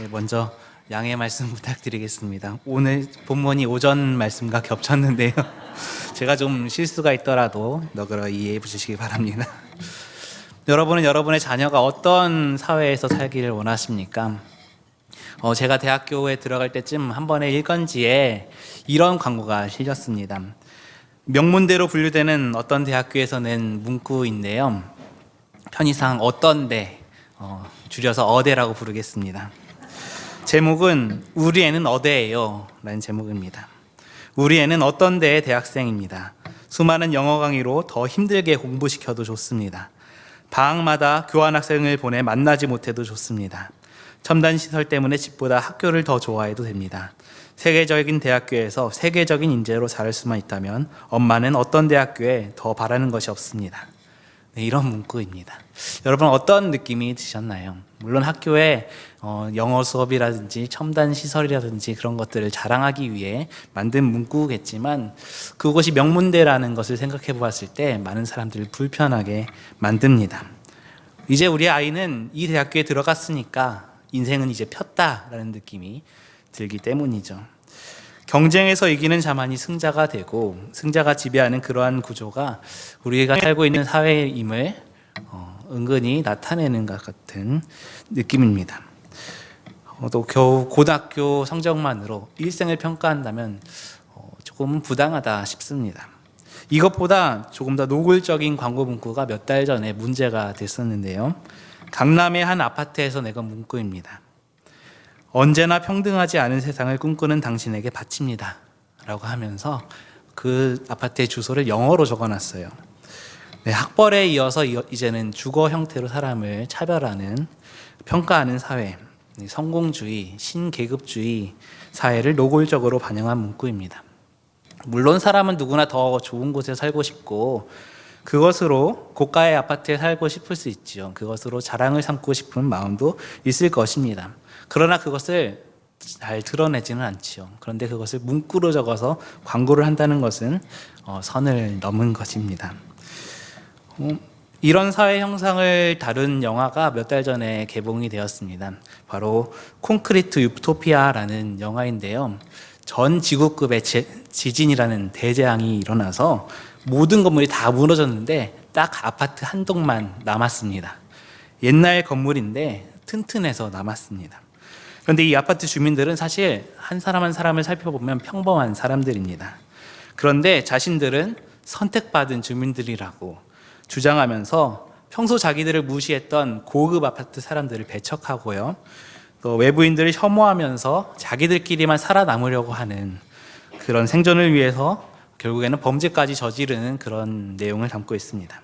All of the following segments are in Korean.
먼저 양해 말씀 부탁드리겠습니다. 오늘 본문이 오전 말씀과 겹쳤는데요. 제가 좀 실수가 있더라도 너그러 이해해 주시기 바랍니다. 여러분은 여러분의 자녀가 어떤 사회에서 살기를 원하십니까? 제가 대학교에 들어갈 때쯤 한 번의 일간지에 이런 광고가 실렸습니다. 명문대로 분류되는 어떤 대학교에서 낸 문구인데요. 편의상 어떤대, 줄여서 어대라고 부르겠습니다. 제목은 우리 애는 어대예요 라는 제목입니다. 우리 애는 어떤 대의 대학생입니다. 수많은 영어 강의로 더 힘들게 공부시켜도 좋습니다. 방학마다 교환학생을 보내 만나지 못해도 좋습니다. 첨단 시설 때문에 집보다 학교를 더 좋아해도 됩니다. 세계적인 대학교에서 세계적인 인재로 자랄 수만 있다면 엄마는 어떤 대학교에 더 바라는 것이 없습니다. 네, 이런 문구입니다. 여러분 어떤 느낌이 드셨나요? 물론 학교에 영어 수업이라든지 첨단 시설이라든지 그런 것들을 자랑하기 위해 만든 문구겠지만 그것이 명문대라는 것을 생각해 보았을 때 많은 사람들을 불편하게 만듭니다. 이제 우리 아이는 이 대학교에 들어갔으니까 인생은 이제 폈다라는 느낌이 들기 때문이죠. 경쟁에서 이기는 자만이 승자가 되고 승자가 지배하는 그러한 구조가 우리가 살고 있는 사회임을 은근히 나타내는 것 같은 느낌입니다. 또 겨우 고등학교 성적만으로 일생을 평가한다면 조금 부당하다 싶습니다. 이것보다 조금 더 노골적인 광고 문구가 몇 달 전에 문제가 됐었는데요. 강남의 한 아파트에서 내건 문구입니다. 언제나 평등하지 않은 세상을 꿈꾸는 당신에게 바칩니다 라고 하면서 그 아파트의 주소를 영어로 적어놨어요. 네, 학벌에 이어서 이제는 주거 형태로 사람을 차별하는, 평가하는 사회, 성공주의, 신계급주의 사회를 노골적으로 반영한 문구입니다. 물론 사람은 누구나 더 좋은 곳에 살고 싶고 그것으로 고가의 아파트에 살고 싶을 수 있지요. 그것으로 자랑을 삼고 싶은 마음도 있을 것입니다. 그러나 그것을 잘 드러내지는 않지요. 그런데 그것을 문구로 적어서 광고를 한다는 것은 선을 넘은 것입니다. 이런 사회 형상을 다룬 영화가 몇 달 전에 개봉이 되었습니다. 바로 콘크리트 유토피아라는 영화인데요. 전 지구급의 지진이라는 대재앙이 일어나서 모든 건물이 다 무너졌는데 딱 아파트 한 동만 남았습니다. 옛날 건물인데 튼튼해서 남았습니다. 그런데 이 아파트 주민들은 사실 한 사람 한 사람을 살펴보면 평범한 사람들입니다. 그런데 자신들은 선택받은 주민들이라고 주장하면서 평소 자기들을 무시했던 고급 아파트 사람들을 배척하고요. 또 외부인들을 혐오하면서 자기들끼리만 살아남으려고 하는 그런 생존을 위해서 결국에는 범죄까지 저지르는 그런 내용을 담고 있습니다.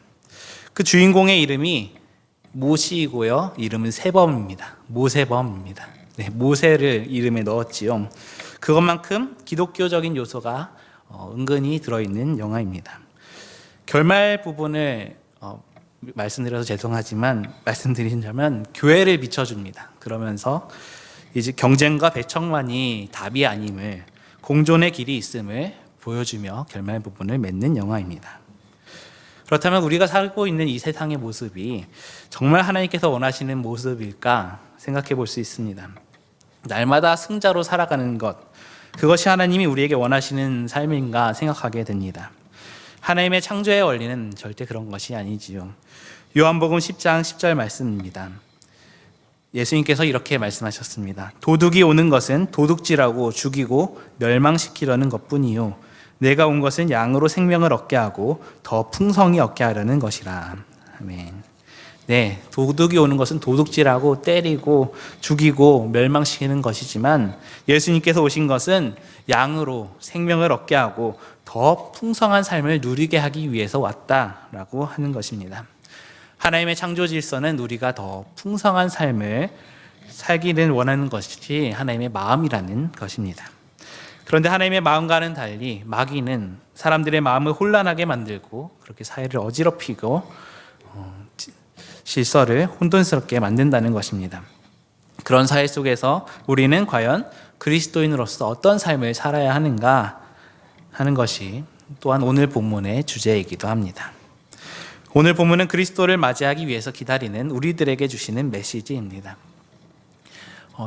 그 주인공의 이름이 모시이고요. 이름은 세범입니다. 모세범입니다. 네, 모세를 이름에 넣었지요. 그것만큼 기독교적인 요소가 은근히 들어있는 영화입니다. 결말 부분을 말씀드려서 죄송하지만 말씀드리자면 교회를 비춰줍니다. 그러면서 이제 경쟁과 배척만이 답이 아님을, 공존의 길이 있음을 보여주며 결말 부분을 맺는 영화입니다. 그렇다면 우리가 살고 있는 이 세상의 모습이 정말 하나님께서 원하시는 모습일까 생각해 볼 수 있습니다. 날마다 승자로 살아가는 것, 그것이 하나님이 우리에게 원하시는 삶인가 생각하게 됩니다. 하나님의 창조의 원리는 절대 그런 것이 아니지요. 요한복음 10장 10절 말씀입니다. 예수님께서 이렇게 말씀하셨습니다. 도둑이 오는 것은 도둑질하고 죽이고 멸망시키려는 것뿐이요 내가 온 것은 양으로 생명을 얻게 하고 더 풍성히 얻게 하려는 것이라. 아멘. 네, 도둑이 오는 것은 도둑질하고 때리고 죽이고 멸망시키는 것이지만 예수님께서 오신 것은 양으로 생명을 얻게 하고 더 풍성한 삶을 누리게 하기 위해서 왔다라고 하는 것입니다. 하나님의 창조 질서는 우리가 더 풍성한 삶을 살기를 원하는 것이 하나님의 마음이라는 것입니다. 그런데 하나님의 마음과는 달리 마귀는 사람들의 마음을 혼란하게 만들고 그렇게 사회를 어지럽히고 질서를 혼돈스럽게 만든다는 것입니다. 그런 사회 속에서 우리는 과연 그리스도인으로서 어떤 삶을 살아야 하는가 하는 것이 또한 오늘 본문의 주제이기도 합니다. 오늘 본문은 그리스도를 맞이하기 위해서 기다리는 우리들에게 주시는 메시지입니다.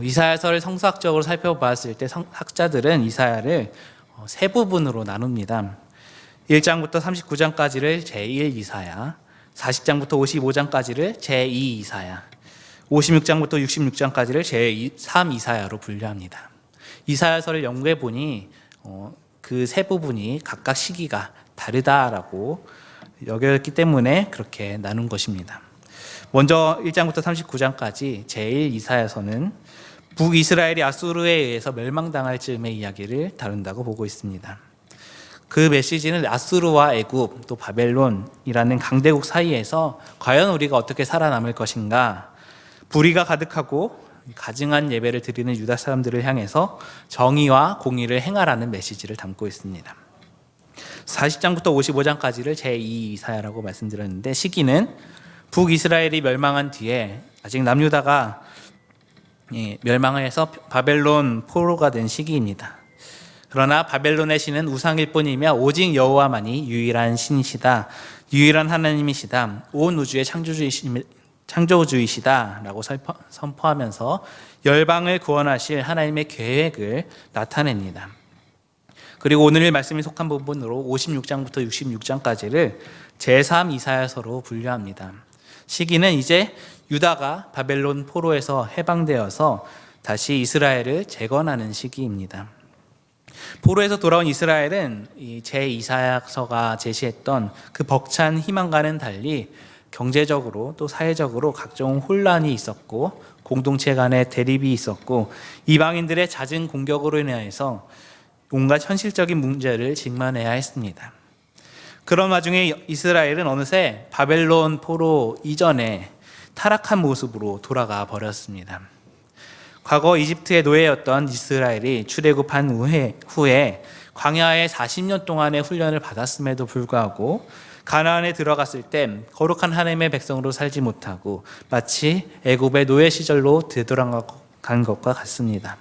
이사야서를 성서학적으로 살펴봤을 때 학자들은 이사야를 세 부분으로 나눕니다. 1장부터 39장까지를 제1 이사야, 40장부터 55장까지를 제2 이사야, 56장부터 66장까지를 제3 이사야로 분류합니다. 이사야서를 연구해 보니 그 세 부분이 각각 시기가 다르다라고 여겼기 때문에 그렇게 나눈 것입니다. 먼저 1장부터 39장까지 제1 이사야서는 북이스라엘이 아수르에 의해서 멸망당할 즈음의 이야기를 다룬다고 보고 있습니다. 그 메시지는 아수르와 애굽 또 바벨론이라는 강대국 사이에서 과연 우리가 어떻게 살아남을 것인가, 불의가 가득하고 가증한 예배를 드리는 유다 사람들을 향해서 정의와 공의를 행하라는 메시지를 담고 있습니다. 40장부터 55장까지를 제2 이사야라고 말씀드렸는데, 시기는 북이스라엘이 멸망한 뒤에 아직 남유다가 멸망을 해서 바벨론 포로가 된 시기입니다. 그러나 바벨론의 신은 우상일 뿐이며 오직 여호와만이 유일한 신이시다, 유일한 하나님이시다, 온 우주의 창조주이시다 라고 선포하면서 열방을 구원하실 하나님의 계획을 나타냅니다. 그리고 오늘 말씀이 속한 부분으로 56장부터 66장까지를 제3 이사야서로 분류합니다. 시기는 이제 유다가 바벨론 포로에서 해방되어서 다시 이스라엘을 재건하는 시기입니다. 포로에서 돌아온 이스라엘은 제2사야서가 제시했던 그 벅찬 희망과는 달리 경제적으로 또 사회적으로 각종 혼란이 있었고, 공동체 간의 대립이 있었고, 이방인들의 잦은 공격으로 인해서 온갖 현실적인 문제를 직면해야 했습니다. 그런 와중에 이스라엘은 어느새 바벨론 포로 이전에 타락한 모습으로 돌아가 버렸습니다. 과거 이집트의 노예였던 이스라엘이 출애굽한 후에 광야에 40년 동안의 훈련을 받았음에도 불구하고 가나안에 들어갔을 때 거룩한 하나님의 백성으로 살지 못하고 마치 애굽의 노예 시절로 되돌아간 것과 같습니다.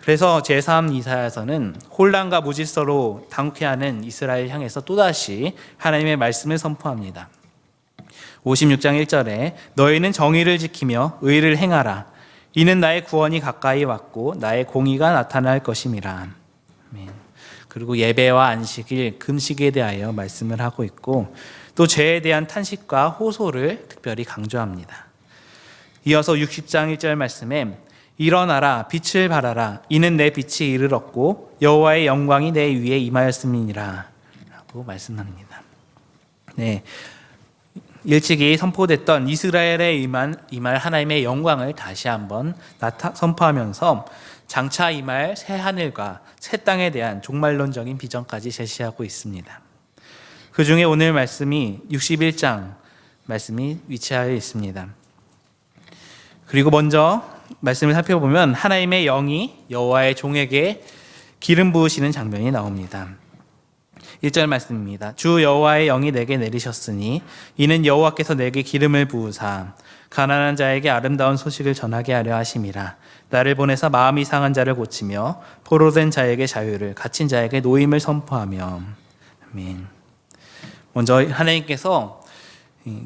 그래서 제3 이사야서는 혼란과 무질서로 당혹해하는 이스라엘 향해서 또다시 하나님의 말씀을 선포합니다. 56장 1절에 너희는 정의를 지키며 의를 행하라. 이는 나의 구원이 가까이 왔고 나의 공의가 나타날 것임이라. 아멘. 그리고 예배와 안식일, 금식에 대하여 말씀을 하고 있고, 또 죄에 대한 탄식과 호소를 특별히 강조합니다. 이어서 60장 1절 말씀에 일어나라, 빛을 발하라. 이는 내 빛이 이르렀고 여호와의 영광이 내 위에 임하였음이니라 라고 말씀합니다. 네, 일찍이 선포됐던 이스라엘에 임할 하나님의 영광을 다시 한번 선포하면서 장차 임할 새 하늘과 새 땅에 대한 종말론적인 비전까지 제시하고 있습니다. 그 중에 오늘 말씀이 61장 말씀이 위치하여 있습니다. 그리고 먼저 말씀을 살펴보면 하나님의 영이 여호와의 종에게 기름 부으시는 장면이 나옵니다. 1절 말씀입니다. 주 여호와의 영이 내게 내리셨으니 이는 여호와께서 내게 기름을 부으사 가난한 자에게 아름다운 소식을 전하게 하려 하심이라. 나를 보내사 마음이 상한 자를 고치며 포로된 자에게 자유를, 갇힌 자에게 노임을 선포하며. 아멘. 먼저 하나님께서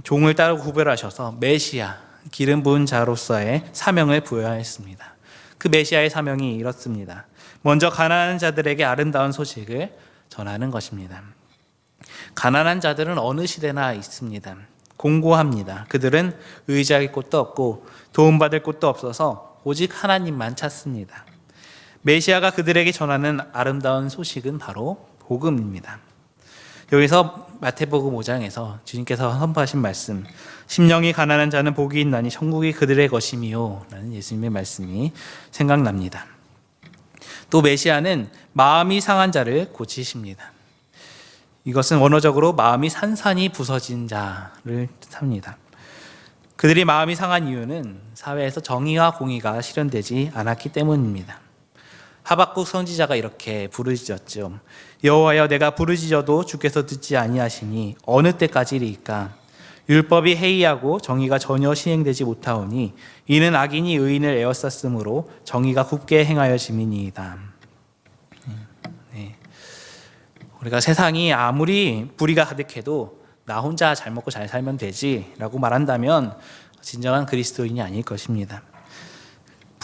종을 따로 구별하셔서 메시아, 기름 부은 자로서의 사명을 부여하였습니다. 그 메시아의 사명이 이렇습니다. 먼저 가난한 자들에게 아름다운 소식을 전하는 것입니다. 가난한 자들은 어느 시대나 있습니다. 공고합니다. 그들은 의지할 곳도 없고 도움받을 곳도 없어서 오직 하나님만 찾습니다. 메시아가 그들에게 전하는 아름다운 소식은 바로 복음입니다. 여기서 마태복음 5장에서 주님께서 선포하신 말씀, 심령이 가난한 자는 복이 있나니 천국이 그들의 것이미요 라는 예수님의 말씀이 생각납니다. 또 메시아는 마음이 상한 자를 고치십니다. 이것은 원어적으로 마음이 산산이 부서진 자를 뜻합니다. 그들이 마음이 상한 이유는 사회에서 정의와 공의가 실현되지 않았기 때문입니다. 하박국 선지자가 이렇게 부르짖었죠. 여호와여, 내가 부르짖어도 주께서 듣지 아니하시니 어느 때까지리이까? 율법이 해이하고 정의가 전혀 시행되지 못하오니 이는 악인이 의인을 에워쌌으므로 정의가 굽게 행하여 짐이니이다. 네. 우리가 세상이 아무리 불의가 가득해도 나 혼자 잘 먹고 잘 살면 되지 라고 말한다면 진정한 그리스도인이 아닐 것입니다.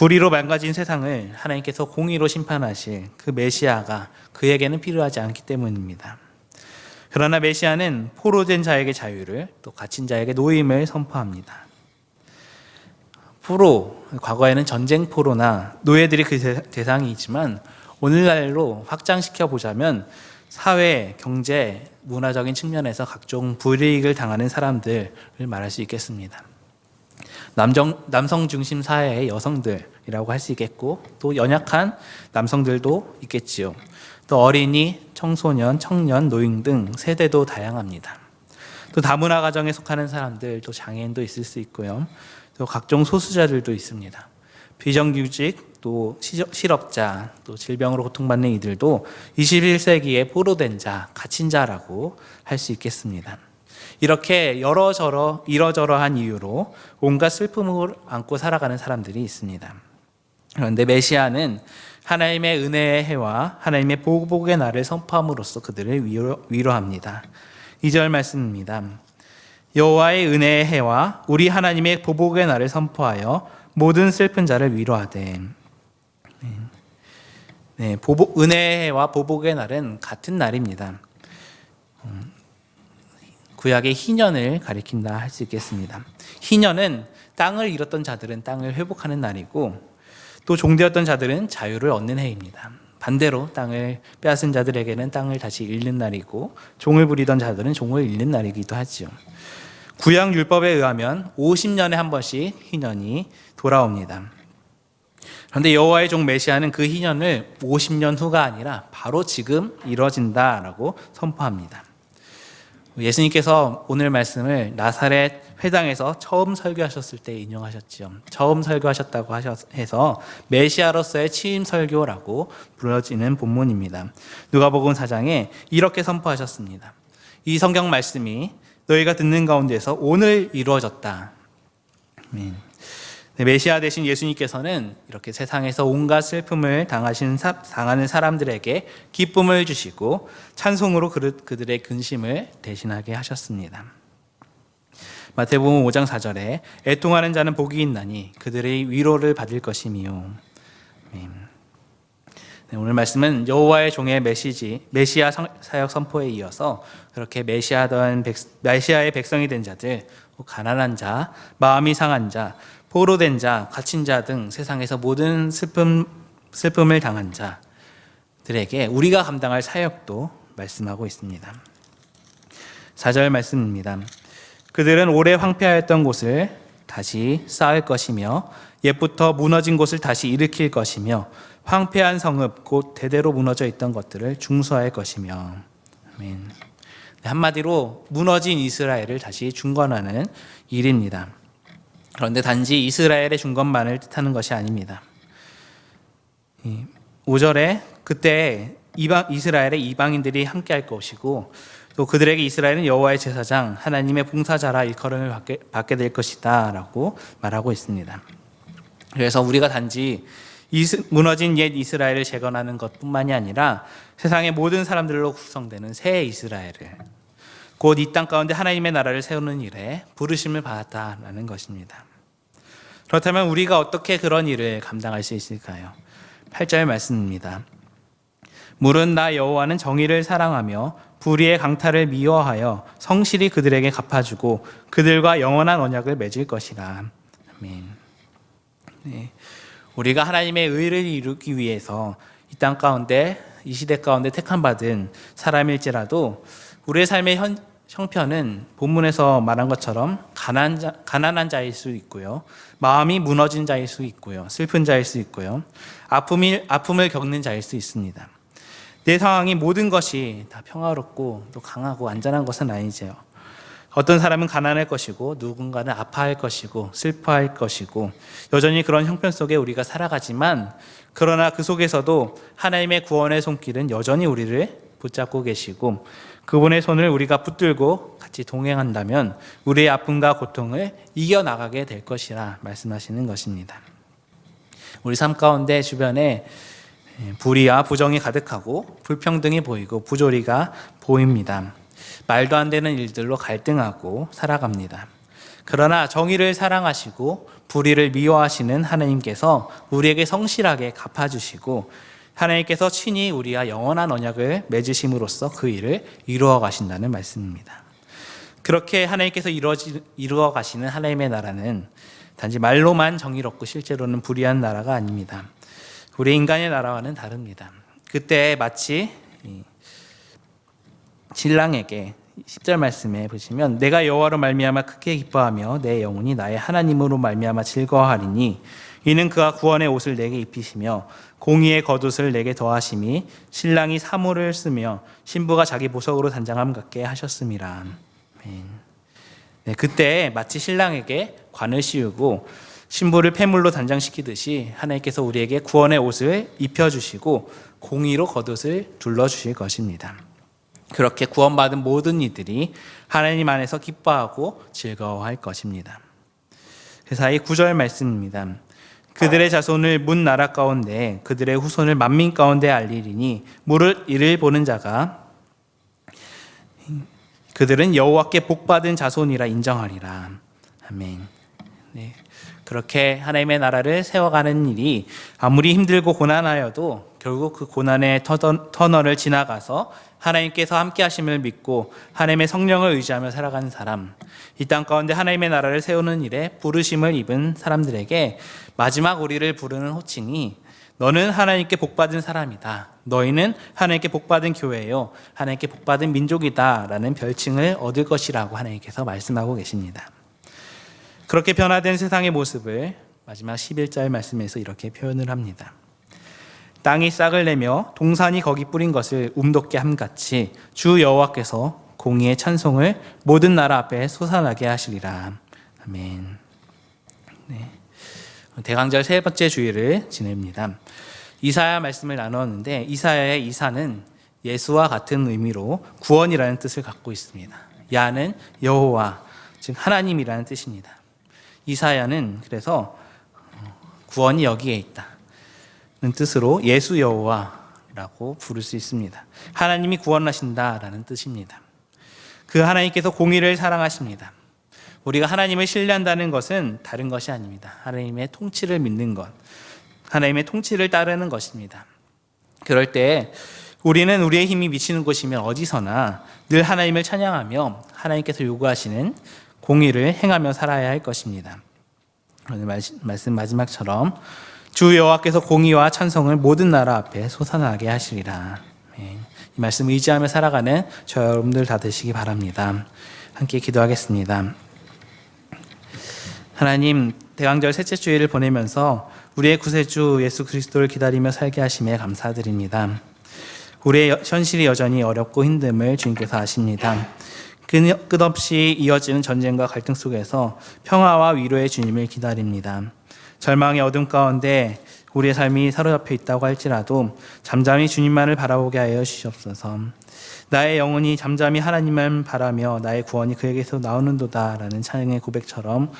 불의로 망가진 세상을 하나님께서 공의로 심판하실 그 메시아가 그에게는 필요하지 않기 때문입니다. 그러나 메시아는 포로된 자에게 자유를, 또 갇힌 자에게 노임을 선포합니다. 포로, 과거에는 전쟁 포로나 노예들이 그 대상이지만 오늘날로 확장시켜 보자면 사회, 경제, 문화적인 측면에서 각종 불이익을 당하는 사람들을 말할 수 있겠습니다. 남성 중심 사회의 여성들이라고 할 수 있겠고, 또 연약한 남성들도 있겠지요. 또 어린이, 청소년, 청년, 노인 등 세대도 다양합니다. 또 다문화 가정에 속하는 사람들, 또 장애인도 있을 수 있고요. 또 각종 소수자들도 있습니다. 비정규직, 또 실업자, 또 질병으로 고통받는 이들도 21세기에 포로된 자, 갇힌 자라고 할 수 있겠습니다. 이렇게 이러저러한 이유로 온갖 슬픔을 안고 살아가는 사람들이 있습니다. 그런데 메시아는 하나님의 은혜의 해와 하나님의 보복의 날을 선포함으로써 그들을 위로합니다. 2절 말씀입니다. 여호와의 은혜의 해와 우리 하나님의 보복의 날을 선포하여 모든 슬픈 자를 위로하되. 은혜의 해와 보복의 날은 같은 날입니다. 구약의 희년을 가리킨다 할 수 있겠습니다. 희년은 땅을 잃었던 자들은 땅을 회복하는 날이고, 또 종되었던 자들은 자유를 얻는 해입니다. 반대로 땅을 빼앗은 자들에게는 땅을 다시 잃는 날이고, 종을 부리던 자들은 종을 잃는 날이기도 하지요. 구약 율법에 의하면 50년에 한 번씩 희년이 돌아옵니다. 그런데 여호와의 종 메시아는 그 희년을 50년 후가 아니라 바로 지금 이뤄진다라고 선포합니다. 예수님께서 오늘 말씀을 나사렛 회당에서 처음 설교하셨을 때 인용하셨지요. 처음 설교하셨다고 해서 메시아로서의 취임 설교라고 불러지는 본문입니다. 누가복음 4장에 이렇게 선포하셨습니다. 이 성경 말씀이 너희가 듣는 가운데서 오늘 이루어졌다. 메시아 되신 예수님께서는 이렇게 세상에서 온갖 슬픔을 당하는 사람들에게 기쁨을 주시고 찬송으로 그들의 근심을 대신하게 하셨습니다. 마태복음 5장 4절에 애통하는 자는 복이 있나니 그들의 위로를 받을 것이미요. 오늘 말씀은 여호와의 종의 메시아 사역 선포에 이어서 그렇게 메시아의 백성이 된 자들, 가난한 자, 마음이 상한 자, 포로된 자, 갇힌 자 등 세상에서 모든 슬픔을 당한 자들에게 우리가 감당할 사역도 말씀하고 있습니다. 4절 말씀입니다. 그들은 오래 황폐하였던 곳을 다시 쌓을 것이며 옛부터 무너진 곳을 다시 일으킬 것이며 황폐한 성읍 곧 대대로 무너져 있던 것들을 중수할 것이며. 아멘. 한마디로 무너진 이스라엘을 다시 중건하는 일입니다. 그런데 단지 이스라엘의 중건만을 뜻하는 것이 아닙니다. 5절에 그때 이스라엘의 이방인들이 함께할 것이고, 또 그들에게 이스라엘은 여호와의 제사장, 하나님의 봉사자라 일컬음을 받게 될 것이다 라고 말하고 있습니다. 그래서 우리가 단지 무너진 옛 이스라엘을 재건하는 것뿐만이 아니라 세상의 모든 사람들로 구성되는 새 이스라엘을, 곧 이 땅 가운데 하나님의 나라를 세우는 일에 부르심을 받았다라는 것입니다. 그렇다면 우리가 어떻게 그런 일을 감당할 수 있을까요? 8절 말씀입니다. 물은 나 여호와는 정의를 사랑하며 불의의 강탈을 미워하여 성실히 그들에게 갚아주고 그들과 영원한 언약을 맺을 것이라. 아멘. 우리가 하나님의 의를 이루기 위해서 이 땅 가운데, 이 시대 가운데 택함받은 사람일지라도 우리의 삶의 형편은 본문에서 말한 것처럼 가난한 자일 수 있고요, 마음이 무너진 자일 수 있고요, 슬픈 자일 수 있고요, 아픔을 겪는 자일 수 있습니다. 내 상황이 모든 것이 다 평화롭고 또 강하고 안전한 것은 아니죠. 어떤 사람은 가난할 것이고, 누군가는 아파할 것이고, 슬퍼할 것이고, 여전히 그런 형편 속에 우리가 살아가지만, 그러나 그 속에서도 하나님의 구원의 손길은 여전히 우리를 붙잡고 계시고, 그분의 손을 우리가 붙들고 같이 동행한다면 우리의 아픔과 고통을 이겨나가게 될 것이라 말씀하시는 것입니다. 우리 삶 가운데 주변에 불의와 부정이 가득하고 불평등이 보이고 부조리가 보입니다. 말도 안 되는 일들로 갈등하고 살아갑니다. 그러나 정의를 사랑하시고 불의를 미워하시는 하나님께서 우리에게 성실하게 갚아주시고 하나님께서 친히 우리와 영원한 언약을 맺으심으로써 그 일을 이루어 가신다는 말씀입니다. 그렇게 하나님께서 이루어 가시는 하나님의 나라는 단지 말로만 정의롭고 실제로는 불의한 나라가 아닙니다. 우리 인간의 나라와는 다릅니다. 그때 마치 신랑에게 10절 말씀에 보시면 내가 여호와로 말미암아 크게 기뻐하며 내 영혼이 나의 하나님으로 말미암아 즐거워하리니 이는 그가 구원의 옷을 내게 입히시며 공의의 겉옷을 내게 더하심이 신랑이 사모를 쓰며 신부가 자기 보석으로 단장함 같게 하셨음이라. 네, 그때 마치 신랑에게 관을 씌우고 신부를 폐물로 단장시키듯이 하나님께서 우리에게 구원의 옷을 입혀주시고 공의로 겉옷을 둘러주실 것입니다. 그렇게 구원받은 모든 이들이 하나님 안에서 기뻐하고 즐거워할 것입니다. 그래서 이 9절 말씀입니다. 그들의 자손을 문 나라 가운데 그들의 후손을 만민 가운데 알리리니 무릇 이를 보는 자가 그들은 여호와께 복받은 자손이라 인정하리라. 아멘. 네. 그렇게 하나님의 나라를 세워가는 일이 아무리 힘들고 고난하여도 결국 그 고난의 터널을 지나가서 하나님께서 함께 하심을 믿고 하나님의 성령을 의지하며 살아가는 사람, 이 땅 가운데 하나님의 나라를 세우는 일에 부르심을 입은 사람들에게 마지막 우리를 부르는 호칭이 너는 하나님께 복받은 사람이다. 너희는 하나님께 복받은 교회요. 하나님께 복받은 민족이다. 라는 별칭을 얻을 것이라고 하나님께서 말씀하고 계십니다. 그렇게 변화된 세상의 모습을 마지막 11절 말씀에서 이렇게 표현을 합니다. 땅이 싹을 내며 동산이 거기 뿌린 것을 움돋게 함같이 주 여호와께서 공의의 찬송을 모든 나라 앞에 솟아나게 하시리라. 아멘. 네. 대강절 세 번째 주일을 지냅니다. 이사야 말씀을 나누었는데 이사야의 이사는 예수와 같은 의미로 구원이라는 뜻을 갖고 있습니다. 야는 여호와, 즉 하나님이라는 뜻입니다. 이사야는 그래서 구원이 여기에 있다는 뜻으로 예수 여호와라고 부를 수 있습니다. 하나님이 구원하신다라는 뜻입니다. 그 하나님께서 공의를 사랑하십니다. 우리가 하나님을 신뢰한다는 것은 다른 것이 아닙니다. 하나님의 통치를 믿는 것, 하나님의 통치를 따르는 것입니다. 그럴 때 우리는 우리의 힘이 미치는 곳이면 어디서나 늘 하나님을 찬양하며 하나님께서 요구하시는 공의를 행하며 살아야 할 것입니다. 오늘 말씀 마지막처럼 주 여호와께서 공의와 찬송을 모든 나라 앞에 솟아나게 하시리라. 이 말씀 의지하며 살아가는 저 여러분들 다 되시기 바랍니다. 함께 기도하겠습니다. 하나님, 대강절 셋째 주일을 보내면서 우리의 구세주 예수 그리스도를 기다리며 살게 하심에 감사드립니다. 우리의 현실이 여전히 어렵고 힘듦을 주님께서 아십니다. 끝없이 이어지는 전쟁과 갈등 속에서 평화와 위로의 주님을 기다립니다. 절망의 어둠 가운데 우리의 삶이 사로잡혀 있다고 할지라도 잠잠히 주님만을 바라보게 하여 주시옵소서. 나의 영혼이 잠잠히 하나님만 바라며 나의 구원이 그에게서 나오는도다 라는 찬양의 고백처럼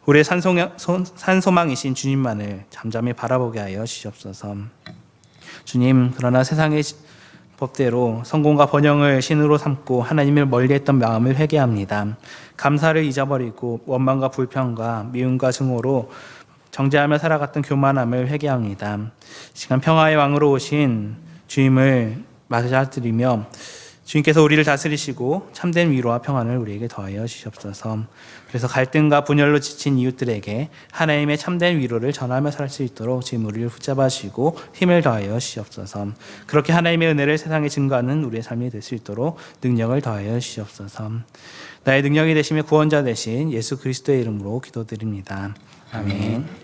우리의 산소망이신 주님만을 잠잠히 바라보게 하여 주시옵소서. 주님, 그러나 세상의 법대로 성공과 번영을 신으로 삼고 하나님을 멀리했던 마음을 회개합니다. 감사를 잊어버리고 원망과 불평과 미움과 증오로 정죄하며 살아갔던 교만함을 회개합니다. 시간 평화의 왕으로 오신 주님을 맞아들이며 주님께서 우리를 다스리시고 참된 위로와 평안을 우리에게 더하여 주시옵소서. 그래서 갈등과 분열로 지친 이웃들에게 하나님의 참된 위로를 전하며 살 수 있도록 지금 우리를 붙잡아 주시고 힘을 더하여 주시옵소서. 그렇게 하나님의 은혜를 세상에 증거하는 우리의 삶이 될 수 있도록 능력을 더하여 주시옵소서. 나의 능력이 되시며 구원자 되신 예수 그리스도의 이름으로 기도드립니다. 아멘.